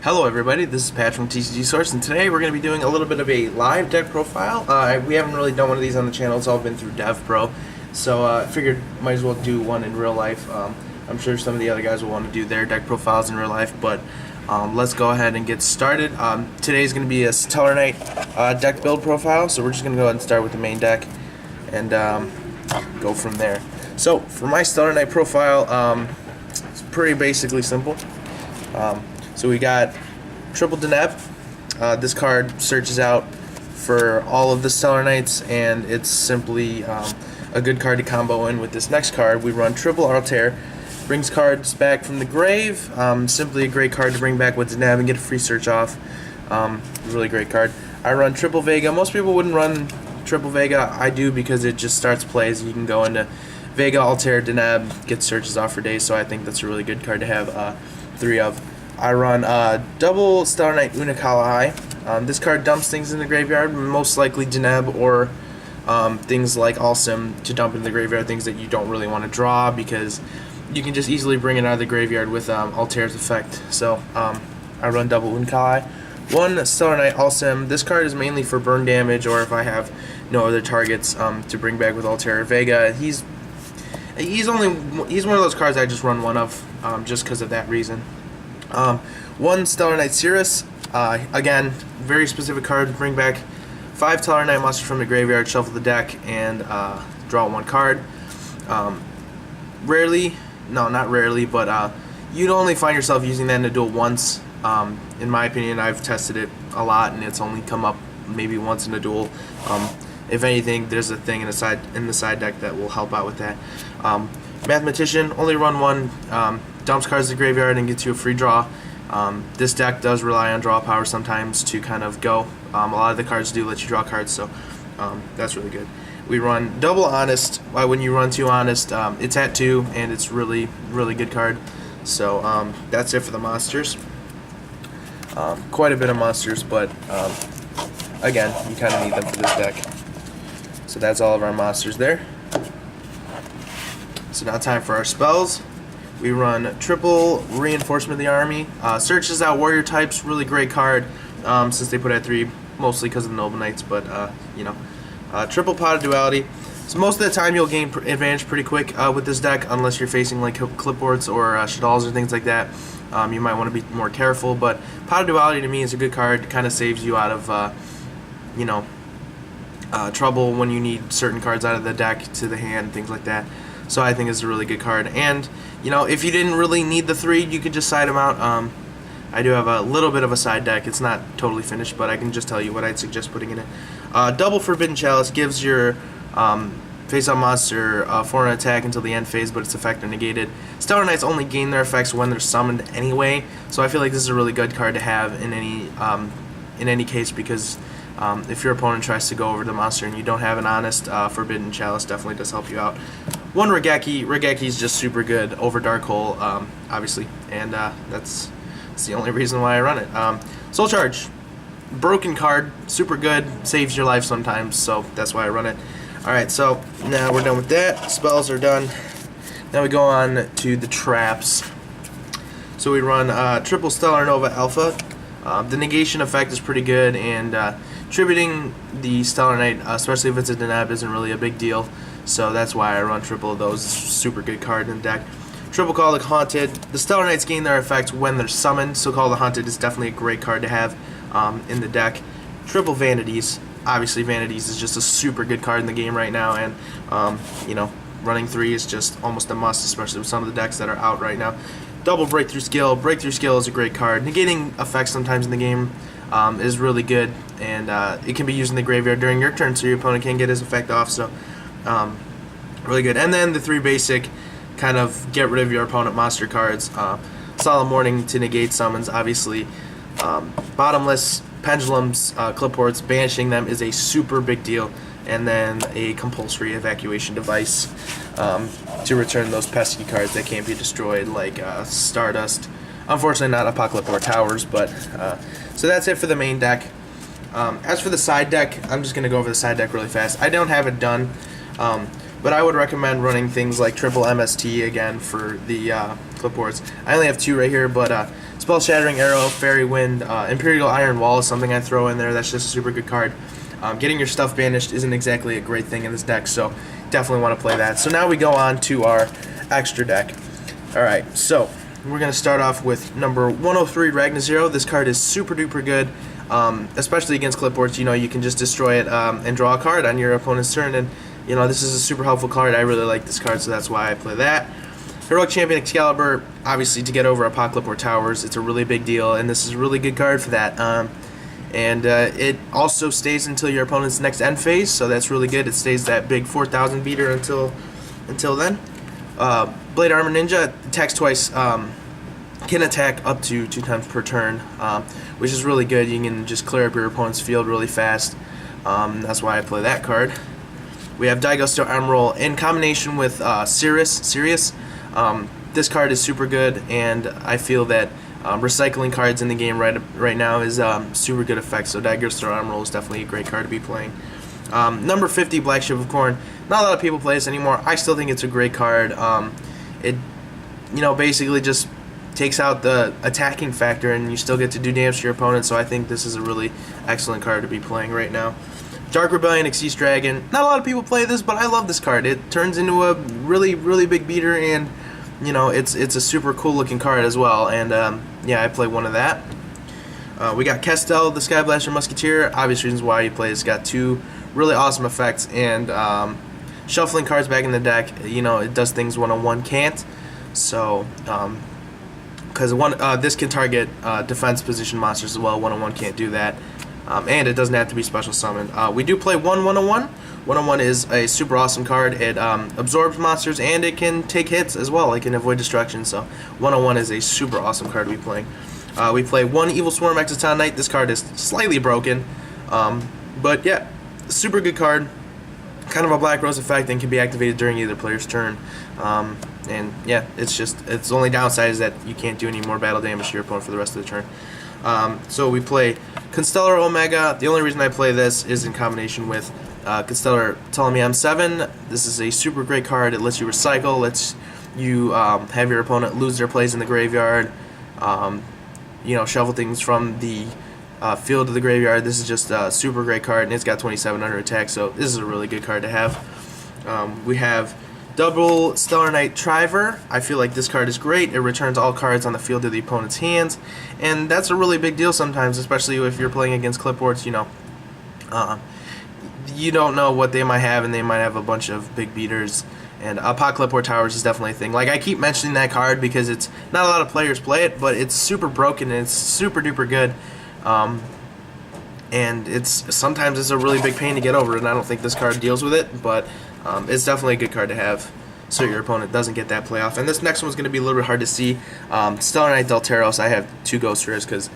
Hello everybody, this is Pat from TCG Source, and today we're going to be doing a little bit of a live deck profile. We haven't really done one of these on the channel, it's all been through DevPro, so I figured might as well do one in real life. I'm sure some of the other guys will want to do their deck profiles in real life, but let's go ahead and get started. Today's going to be a Satellarknight deck build profile, so we're just going to go ahead and start with the main deck and go from there. So for my Satellarknight profile, it's pretty basically simple. So we got triple Deneb. This card searches out for all of the Satellarknights, and it's simply a good card to combo in with this next card. We run triple Altair, brings cards back from the grave. Simply a great card to bring back with Deneb and get a free search off. Really great card. I run triple Vega. Most people wouldn't run triple Vega. I do because it just starts plays. You can go into Vega, Altair, Deneb, get searches off for days, so I think that's a really good card to have three of. I run double Satellarknight Unikala. This card dumps things in the graveyard, most likely Deneb or things like Alsim to dump in the graveyard, things that you don't really want to draw because you can just easily bring it out of the graveyard with Altair's effect. So I run double Unikala. One Satellarknight Alsim. This card is mainly for burn damage or if I have no other targets to bring back with Altair. Vega, he's one of those cards I just run one of just because of that reason. One Satellarknight Cirrus, again, very specific card to bring back 5 Satellarknight monsters from the graveyard, shuffle the deck, and draw one card. Rarely, no, not rarely, but you'd only find yourself using that in a duel once. In my opinion, I've tested it a lot, and it's only come up maybe once in a duel. If anything, there's a thing in the side deck that will help out with that. Mathematician, only run one. Dumps cards to the graveyard and gets you a free draw. This deck does rely on draw power sometimes to kind of go. A lot of the cards do let you draw cards, so that's really good. We run double Honest. Why wouldn't you run two Honest? It's at 2, and it's really good card. So that's it for the monsters. Quite a bit of monsters, but again, you kind of need them for this deck. So that's all of our monsters there. So now time for our spells. We run triple Reinforcement of the Army. Searches out warrior types, really great card since they put it at 3, mostly because of the Noble Knights, but you know. Triple Pot of Duality. So most of the time you'll gain advantage pretty quick with this deck, unless you're facing like clipboards or Shadals or things like that. You might want to be more careful, but Pot of Duality to me is a good card. It kind of saves you out of, you know, trouble when you need certain cards out of the deck to the hand, things like that. So I think it's a really good card. And, you know, if you didn't really need the 3, you could just side them out. I do have a little bit of a side deck. It's not totally finished, but I can just tell you what I'd suggest putting in it. Double Forbidden Chalice gives your face-up monster 4 attack until the end phase, but its effect are negated. Satellarknights only gain their effects when they're summoned anyway, so I feel like this is a really good card to have in any case because if your opponent tries to go over the monster and you don't have an honest, Forbidden Chalice definitely does help you out. One Regeki. Regeki is just super good over Dark Hole, obviously, and that's the only reason why I run it. Soul Charge. Broken card, super good, saves your life sometimes, so that's why I run it. Alright, so now we're done with that. Spells are done. Now we go on to the traps. So we run triple Stellar Nova Alpha. The negation effect is pretty good, and tributing the Satellarknight, especially if it's a Deneb, isn't really a big deal. So that's why I run triple of those. Super good card in the deck. Triple Call the Haunted. The Satellarknights gain their effects when they're summoned, so Call the Haunted is definitely a great card to have in the deck. Triple Vanities. Obviously, Vanities is just a super good card in the game right now, and you know, running 3 is just almost a must, especially with some of the decks that are out right now. Double Breakthrough Skill. Breakthrough Skill is a great card. Negating effects sometimes in the game is really good, and it can be used in the graveyard during your turn, so your opponent can get his effect off. So really good. And then the 3 basic kind of get rid of your opponent monster cards. Solemn Warning to negate summons, obviously. Bottomless, Pendulums, Clipboards, banishing them is a super big deal. And then a compulsory evacuation device to return those pesky cards that can't be destroyed, like Stardust. Unfortunately, not Apocalypse or Towers, but so that's it for the main deck. As for the side deck, I'm just going to go over the side deck really fast. I don't have it done, but I would recommend running things like triple MST again for the clipboards. I only have 2 right here, but Spell Shattering Arrow, Fairy Wind, Imperial Iron Wall is something I throw in there. That's just a super good card. Getting your stuff banished isn't exactly a great thing in this deck, so definitely want to play that. So now we go on to our extra deck. Alright, so we're going to start off with number 103, Ragnazero. This card is super duper good, especially against clipboards. You know, you can just destroy it and draw a card on your opponent's turn, and you know, this is a super helpful card. I really like this card, so that's why I play that. Heroic Champion Excalibur, obviously to get over Apocalypse or Towers, it's a really big deal, and this is a really good card for that. It also stays until your opponent's next end phase, so that's really good. It stays that big 4,000 beater until then. Blade Armor Ninja attacks twice, can attack up to 2 times per turn, which is really good. You can just clear up your opponent's field really fast. That's why I play that card. We have Daigusto Emerald in combination with Sirius. This card is super good, and I feel that recycling cards in the game right now is super good effect. So Daigusto Emerald is definitely a great card to be playing. Number 50, Black Ship of Corn. Not a lot of people play this anymore. I still think it's a great card. It, you know, basically just takes out the attacking factor, and you still get to do damage to your opponent. So I think this is a really excellent card to be playing right now. Dark Rebellion, Exceed Dragon. Not a lot of people play this, but I love this card. It turns into a really, really big beater, and you know, it's a super cool looking card as well. And yeah, I play one of that. We got Kestel, the Sky Blaster Musketeer. Obvious reasons why you play. It's got 2 really awesome effects, and shuffling cards back in the deck. You know, it does things 1-on-1 can't. So because this can target defense position monsters as well. 1-on-1 can't do that. And it doesn't have to be special summoned. We do play 1-1-1. 1-on-1 is a super awesome card. It absorbs monsters, and it can take hits as well. It can avoid destruction. So 1-on-1 is a super awesome card to be playing. We play 1 Evil Swarm Exoton. This card is slightly broken, but yeah, super good card. Kind of a Black Rose effect, and can be activated during either player's turn. And yeah, its only downside is that you can't do any more battle damage to your opponent for the rest of the turn. So we play Constellar Omega. The only reason I play this is in combination with Constellar Ptolemy M7. This is a super great card. It lets you recycle, lets you have your opponent lose their plays in the graveyard, you know, shuffle things from the field to the graveyard. This is just a super great card, and it's got 2700 attack, so this is a really good card to have. We have double Stellarknight Triver. I feel like this card is great. It returns all cards on the field to the opponent's hands, and that's a really big deal sometimes, especially if you're playing against clipboards. You know, you don't know what they might have, and they might have a bunch of big beaters. And Apocalypse or Towers is definitely a thing. Like, I keep mentioning that card because it's not a lot of players play it, but it's super broken and it's super duper good. And sometimes it's a really big pain to get over, and I don't think this card deals with it, but it's definitely a good card to have so your opponent doesn't get that playoff. And this next one's going to be a little bit hard to see. Satellarknight Delteros. I have 2 Ghost Rares because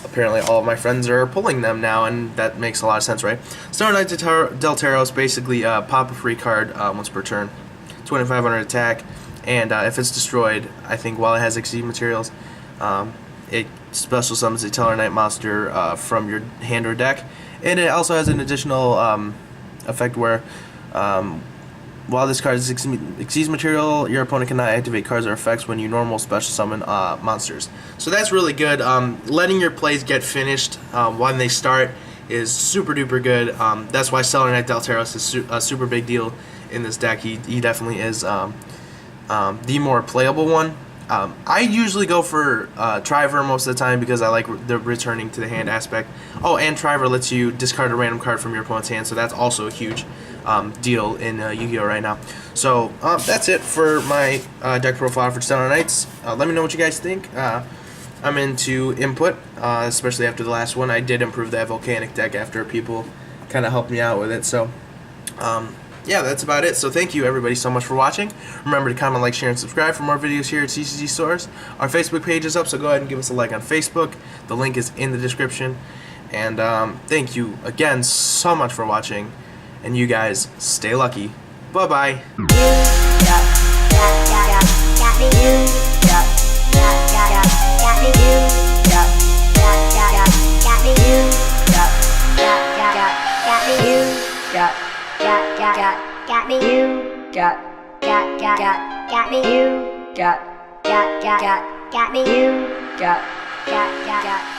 apparently all of my friends are pulling them now, and that makes a lot of sense, right? Satellarknight Delteros, basically pop a free card once per turn. 2500 attack, and if it's destroyed, I think while it has Exceed materials, it special summons a Satellarknight monster from your hand or deck. And it also has an additional effect where while this card exceeds material, your opponent cannot activate cards or effects when you normal special summon monsters. So that's really good. Letting your plays get finished when they start is super duper good. That's why Satellarknight Delteros is a super big deal in this deck. He definitely is the more playable one. I usually go for Triver most of the time because I like the returning to the hand aspect. Oh, and Triver lets you discard a random card from your opponent's hand, so that's also a huge deal in Yu-Gi-Oh! Right now. So that's it for my deck profile for Satellarknights. Let me know what you guys think. I'm into input, especially after the last one. I did improve that Volcanic deck after people kind of helped me out with it. So yeah, that's about it. So thank you everybody so much for watching. Remember to comment, like, share, and subscribe for more videos here at CCG Source. Our Facebook page is up, so go ahead and give us a like on Facebook. The link is in the description. And thank you again so much for watching. And you guys stay lucky. Bye-bye. Got me. You got me. You got me. You got me. You got got